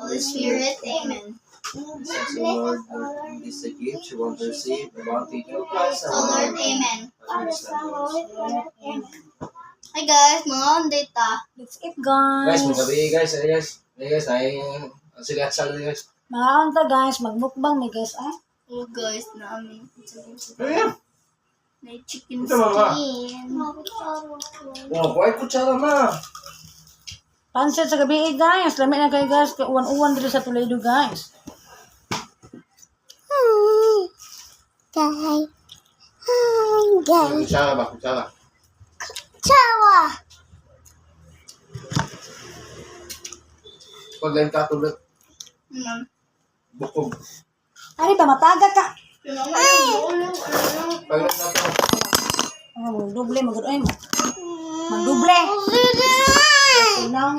Holy Spirit, Amen. Bless the Lord, is the gift you want to receive, the bounty through Christ O our Lord, Lord. Amen. Amen. Hi guys, mga update That's it, Guys, guys. magabi guys, ay sige, sali guys. Makaon ta, guys. Magmukbang, may guys, ah. Oh guys, namin. Ayan. May chicken Ito, mama. skin. Oh, kuhay kutsara ma. Pansit sa gabi, guys. Lami na kayo, guys. Uwan-uwan dito sa Toledo, guys. Kutsara ba, kutsara. Pag lang katulad, Amen. bukog. Ari ba, mataga ka? Pag lang katulad. Oh, magduble, magduble. Magduble. Tingnan.